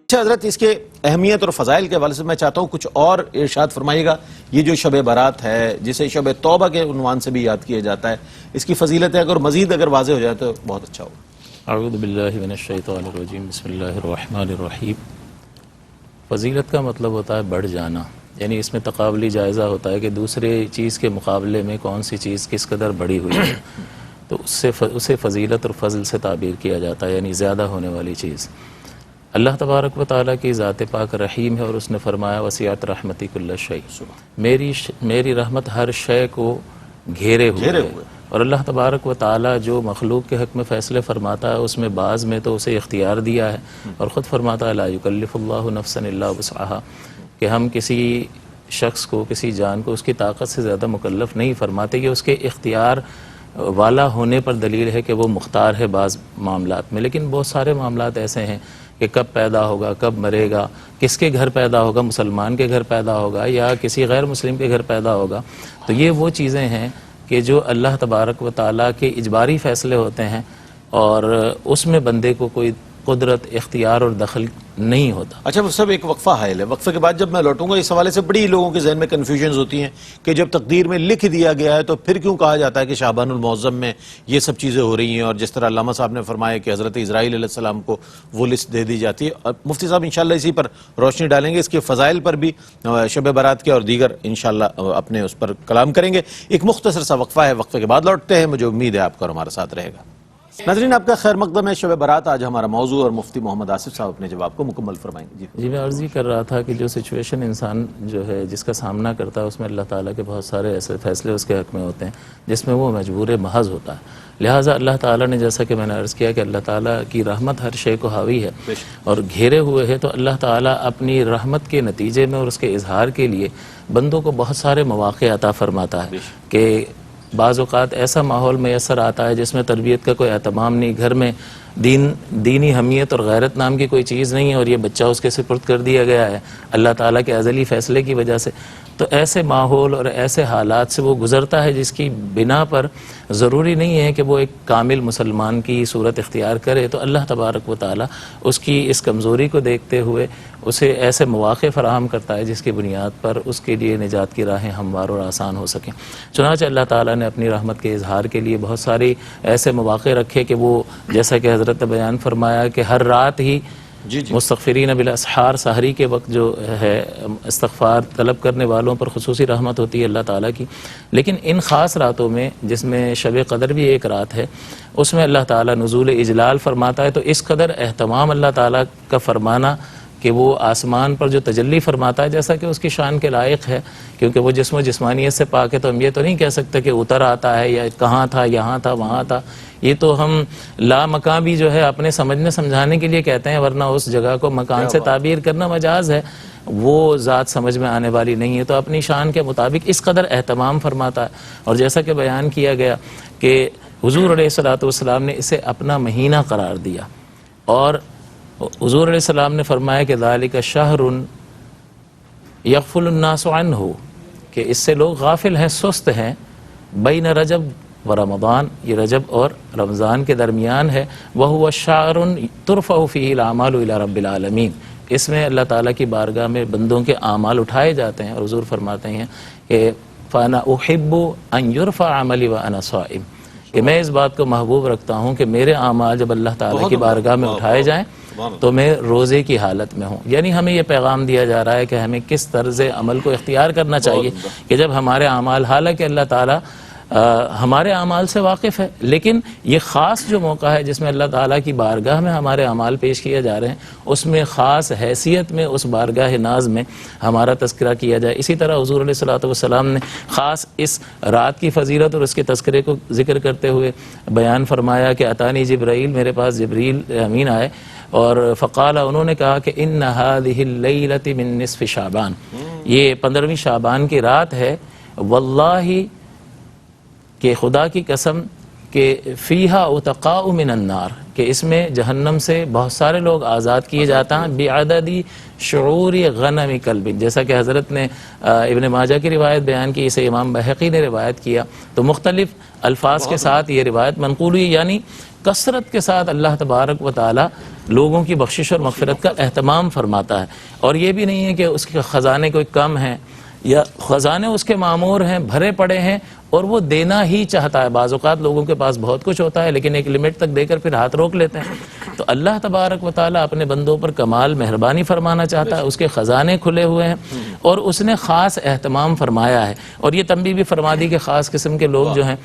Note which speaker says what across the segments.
Speaker 1: اچھا حضرت، اس کے اہمیت اور فضائل کے حوالے سے میں چاہتا ہوں کچھ اور ارشاد فرمائیے گا. یہ جو شب برات ہے جسے شب توبہ کے عنوان سے بھی یاد کیا جاتا ہے، اس کی فضیلتیں مزید اگر واضح ہو جائے تو بہت اچھا ہوگا.
Speaker 2: اعوذ باللہ من الشیطان الرجیم، بسم اللہ الرحمن الرحیم. فضیلت کا مطلب ہوتا ہے بڑھ جانا، یعنی اس میں تقابلی جائزہ ہوتا ہے کہ دوسرے چیز کے مقابلے میں کون سی چیز کس قدر بڑی ہوئی ہے، تو اسے فضیلت اور فضل سے تعبیر کیا جاتا ہے، یعنی زیادہ ہونے والی چیز. اللہ تبارک و تعالیٰ کی ذات پاک رحیم ہے، اور اس نے فرمایا وسعت رحمتی کل شیء، میری رحمت ہر شے کو گھیرے ہوئے. اور اللہ تبارک و تعالیٰ جو مخلوق کے حق میں فیصلے فرماتا ہے اس میں بعض میں تو اسے اختیار دیا ہے، اور خود فرماتا ہے لا یکلف اللہ نفسا الا وسعها، کہ ہم کسی شخص کو، کسی جان کو اس کی طاقت سے زیادہ مکلف نہیں فرماتے. کہ اس کے اختیار والا ہونے پر دلیل ہے کہ وہ مختار ہے بعض معاملات میں. لیکن بہت سارے معاملات ایسے ہیں کہ کب پیدا ہوگا، کب مرے گا، کس کے گھر پیدا ہوگا، مسلمان کے گھر پیدا ہوگا یا کسی غیر مسلم کے گھر پیدا ہوگا. تو یہ وہ چیزیں ہیں کہ جو اللہ تبارک و تعالیٰ کے اجباری فیصلے ہوتے ہیں، اور اس میں بندے کو کوئی قدرت، اختیار اور دخل نہیں ہوتا.
Speaker 1: اچھا، وہ سب ایک وقفہ حائل ہے. وقفے کے بعد جب میں لوٹوں گا اس حوالے سے بڑی لوگوں کے ذہن میں کنفیوژنز ہوتی ہیں کہ جب تقدیر میں لکھ دیا گیا ہے تو پھر کیوں کہا جاتا ہے کہ شعبان المعظم میں یہ سب چیزیں ہو رہی ہیں، اور جس طرح علامہ صاحب نے فرمایا کہ حضرت اسرائیل علیہ السلام کو وہ لسٹ دے دی جاتی ہے. مفتی صاحب انشاءاللہ اسی پر روشنی ڈالیں گے، اس کے فضائل پر بھی شب برات کے اور دیگر انشاءاللہ اپنے اس پر کلام کریں گے. ایک مختصر سا وقفہ ہے، وقفے کے بعد لوٹتے ہیں. مجھے امید ہے آپ کا اور ہمارے ساتھ رہے گا. ناظرین، آپ کا خیر مقدم ہے شب برات. آج ہمارا موضوع اور مفتی محمد آصف صاحب اپنے جواب کو مکمل فرمائیں گے.
Speaker 2: جی میں عرض ہی کر رہا تھا کہ جو سچویشن انسان جو ہے جس کا سامنا کرتا ہے اس میں اللہ تعالیٰ کے بہت سارے ایسے فیصلے اس کے حق میں ہوتے ہیں جس میں وہ مجبور محض ہوتا ہے. لہٰذا اللہ تعالیٰ نے، جیسا کہ میں نے عرض کیا کہ اللہ تعالیٰ کی رحمت ہر شے کو حاوی ہے اور گھیرے ہوئے ہے، تو اللہ تعالیٰ اپنی رحمت کے نتیجے میں اور اس کے اظہار کے لیے بندوں کو بہت سارے مواقع عطا فرماتا ہے. کہ بعض اوقات ایسا ماحول میسر آتا ہے جس میں تربیت کا کوئی اہتمام نہیں، گھر میں دینی حمیت اور غیرت نام کی کوئی چیز نہیں ہے، اور یہ بچہ اس کے سپرد کر دیا گیا ہے اللہ تعالیٰ کے ازلی فیصلے کی وجہ سے. تو ایسے ماحول اور ایسے حالات سے وہ گزرتا ہے جس کی بنا پر ضروری نہیں ہے کہ وہ ایک کامل مسلمان کی صورت اختیار کرے. تو اللہ تبارک و تعالیٰ اس کی اس کمزوری کو دیکھتے ہوئے اسے ایسے مواقع فراہم کرتا ہے جس کی بنیاد پر اس کے لیے نجات کی راہیں ہموار اور آسان ہو سکیں. چنانچہ اللہ تعالیٰ نے اپنی رحمت کے اظہار کے لیے بہت ساری ایسے مواقع رکھے کہ وہ، جیسا کہ حضرت نے بیان فرمایا کہ ہر رات ہی مستغفرین بالاسحار، سحری کے وقت جو ہے استغفار طلب کرنے والوں پر خصوصی رحمت ہوتی ہے اللہ تعالیٰ کی. لیکن ان خاص راتوں میں جس میں شب قدر بھی ایک رات ہے، اس میں اللہ تعالیٰ نزول اجلال فرماتا ہے. تو اس قدر اہتمام اللہ تعالیٰ کا فرمانا کہ وہ آسمان پر جو تجلی فرماتا ہے جیسا کہ اس کی شان کے لائق ہے، کیونکہ وہ جسم و جسمانیت سے پاک ہے. تو ہم یہ تو نہیں کہہ سکتے کہ اتر آتا ہے یا کہاں تھا، یہاں تھا، وہاں تھا. یہ تو ہم لا مکان بھی جو ہے اپنے سمجھنے سمجھانے کے لیے کہتے ہیں، ورنہ اس جگہ کو مکان سے تعبیر کرنا مجاز ہے، وہ ذات سمجھ میں آنے والی نہیں ہے. تو اپنی شان کے مطابق اس قدر اہتمام فرماتا ہے. اور جیسا کہ بیان کیا گیا کہ حضور علیہ الصلوۃ والسلام نے اسے اپنا مہینہ قرار دیا، اور حضور علیہ السلام نے فرمایا کہ ذالک شہر یغفل الناس عنہ، کہ اس سے لوگ غافل ہیں، سست ہیں. بین رجب و رمضان، یہ رجب اور رمضان کے درمیان ہے. وہو شہر ترفع فیہ الاعمال الی رب العالمین، اس میں اللہ تعالیٰ کی بارگاہ میں بندوں کے اعمال اٹھائے جاتے ہیں. اور حضور فرماتے ہیں کہ فانا احب ان یرفع عملی وانا صائم، کہ میں اس بات کو محبوب رکھتا ہوں کہ میرے اعمال جب اللہ تعالیٰ کی بارگاہ میں اٹھائے جائیں تو میں روزے کی حالت میں ہوں. یعنی ہمیں یہ پیغام دیا جا رہا ہے کہ ہمیں کس طرز عمل کو اختیار کرنا چاہیے کہ جب ہمارے اعمال، حالانکہ اللہ تعالیٰ ہمارے اعمال سے واقف ہے، لیکن یہ خاص جو موقع ہے جس میں اللہ تعالیٰ کی بارگاہ میں ہمارے اعمال پیش کیے جا رہے ہیں، اس میں خاص حیثیت میں اس بارگاہ ناز میں ہمارا تذکرہ کیا جائے. اسی طرح حضور علیہ الصلوۃ والسلام نے خاص اس رات کی فضیلت اور اس کے تذکرے کو ذکر کرتے ہوئے بیان فرمایا کہ اتانی جبرائیل، میرے پاس جبریل امین آئے، اور فقال، انہوں نے کہا کہ ان هذه الليلة من نصف شعبان، یہ 15ویں شعبان کی رات ہے. واللہ، کہ خدا کی قسم، کہ فیہا اتقاء من النار، کہ کہ اس میں جہنم سے بہت سارے لوگ آزاد کیے جاتے ہیں بعددی شعور غنم کلب، جیسا کہ حضرت نے ابن ماجہ کی روایت بیان کی، اسے امام بحقی نے روایت کیا، تو مختلف الفاظ کے ساتھ یہ روایت منقول ہوئی، یعنی کثرت کے ساتھ اللہ تبارک و تعالی لوگوں کی بخشش اور مغفرت کا اہتمام فرماتا ہے، اور یہ بھی نہیں ہے کہ اس کے خزانے کوئی کم ہیں یا خزانے اس کے معمور ہیں، بھرے پڑے ہیں، اور وہ دینا ہی چاہتا ہے۔ بعض اوقات لوگوں کے پاس بہت کچھ ہوتا ہے لیکن ایک لمٹ تک دے کر پھر ہاتھ روک لیتے ہیں، تو اللہ تبارک و تعالیٰ اپنے بندوں پر کمال مہربانی فرمانا چاہتا ہے، اس کے خزانے کھلے ہوئے ہیں اور اس نے خاص اہتمام فرمایا ہے، اور یہ تنبیہ بھی فرما دی کہ خاص قسم کے لوگ جو ہیں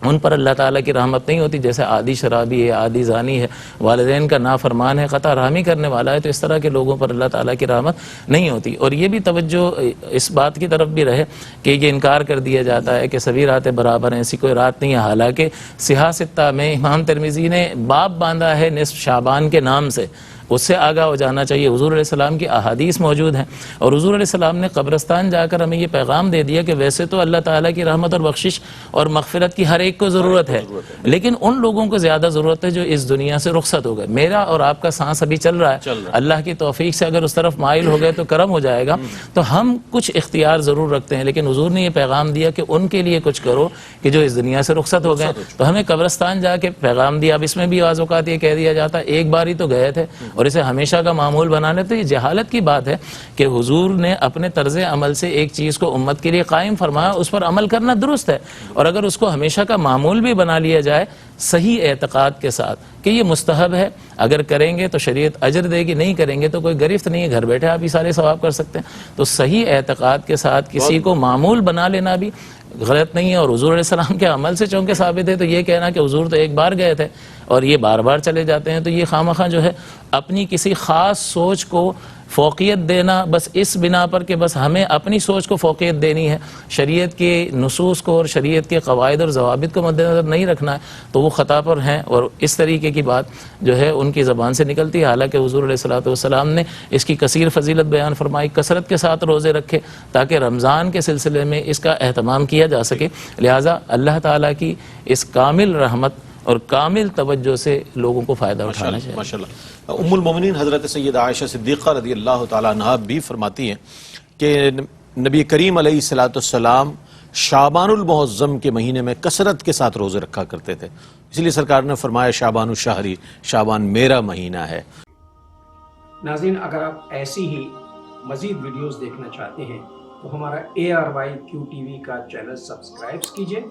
Speaker 2: ان پر اللہ تعالیٰ کی رحمت نہیں ہوتی، جیسے عادی شرابی ہے، عادی زانی ہے، والدین کا نافرمان ہے، قطع رحمی کرنے والا ہے، تو اس طرح کے لوگوں پر اللہ تعالیٰ کی رحمت نہیں ہوتی۔ اور یہ بھی توجہ اس بات کی طرف بھی رہے کہ یہ انکار کر دیا جاتا ہے کہ سبھی راتیں برابر ہیں، ایسی کوئی رات نہیں ہے، حالانکہ صحاح ستہ میں امام ترمذی نے باب باندھا ہے نصف شعبان کے نام سے، اس سے آگاہ ہو جانا چاہیے۔ حضور علیہ السلام کی احادیث موجود ہیں، اور حضور علیہ السلام نے قبرستان جا کر ہمیں یہ پیغام دے دیا کہ ویسے تو اللہ تعالیٰ کی رحمت اور بخشش اور مغفرت کی ہر ایک کو ضرورت ہے، لیکن ان لوگوں کو زیادہ ضرورت ہے جو اس دنیا سے رخصت ہو گئے۔ میرا اور آپ کا سانس ابھی چل رہا ہے، اللہ کی توفیق سے اگر اس طرف مائل ہو گئے تو کرم ہو جائے گا، تو ہم کچھ اختیار ضرور رکھتے ہیں، لیکن حضور نے یہ پیغام دیا کہ ان کے لیے کچھ کرو کہ جو اس دنیا سے رخصت ہو گئے، تو ہمیں قبرستان جا کے پیغام دیا۔ اب اس میں بھی بعض اوقات یہ کہہ دیا جاتا ہے ایک بار ہی تو گئے تھے اور اسے ہمیشہ کا معمول بنانے، تو یہ جہالت کی بات ہے کہ حضور نے اپنے طرز عمل سے ایک چیز کو امت کے لیے قائم فرمایا، اس پر عمل کرنا درست ہے، اور اگر اس کو ہمیشہ کا معمول بھی بنا لیا جائے صحیح اعتقاد کے ساتھ کہ یہ مستحب ہے، اگر کریں گے تو شریعت اجر دے گی، نہیں کریں گے تو کوئی گرفت نہیں ہے، گھر بیٹھے آپ یہ سارے ثواب کر سکتے ہیں، تو صحیح اعتقاد کے ساتھ کسی کو معمول بنا لینا بھی غلط نہیں ہے۔ اور حضور علیہ السلام کے عمل سے چونکہ ثابت ہے، تو یہ کہنا کہ حضور تو ایک بار گئے تھے اور یہ بار بار چلے جاتے ہیں، تو یہ خواہ جو ہے اپنی کسی خاص سوچ کو فوقیت دینا، بس اس بنا پر کہ بس ہمیں اپنی سوچ کو فوقیت دینی ہے، شریعت کے نصوص کو اور شریعت کے قواعد اور ضوابط کو مد نظر نہیں رکھنا ہے، تو وہ خطا پر ہیں، اور اس طریقے کی بات جو ہے ان کی زبان سے نکلتی ہے۔ حالانکہ حضور علیہ الصلوۃ والسلام نے اس کی کثیر فضیلت بیان فرمائی، کثرت کے ساتھ روزے رکھے تاکہ رمضان کے سلسلے میں اس کا اہتمام کیا جا سکے، لہٰذا اللہ تعالیٰ کی اس کامل رحمت اور کامل توجہ سے لوگوں کو فائدہ اٹھانا چاہیے۔
Speaker 1: ماشاءاللہ۔ ام المومنین حضرت سیدہ عائشہ صدیقہ رضی اللہ تعالیٰ عنہا بھی فرماتی ہیں کہ نبی کریم علیہ الصلوۃ والسلام شعبان المعظم کے مہینے میں کثرت کے ساتھ روزے رکھا کرتے تھے، اس لیے سرکار نے فرمایا شعبان الشہری، شعبان میرا مہینہ ہے۔
Speaker 3: ناظرین، اگر آپ ایسی ہی مزید ویڈیوز دیکھنا چاہتے ہیں تو ہمارا ARYQTV کا چینل سبسکرائب کیجئے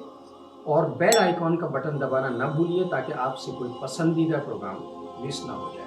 Speaker 3: اور بیل آئیکن کا بٹن دبانا نہ بھولیے تاکہ آپ سے کوئی پسندیدہ پروگرام مس نہ ہو جائے۔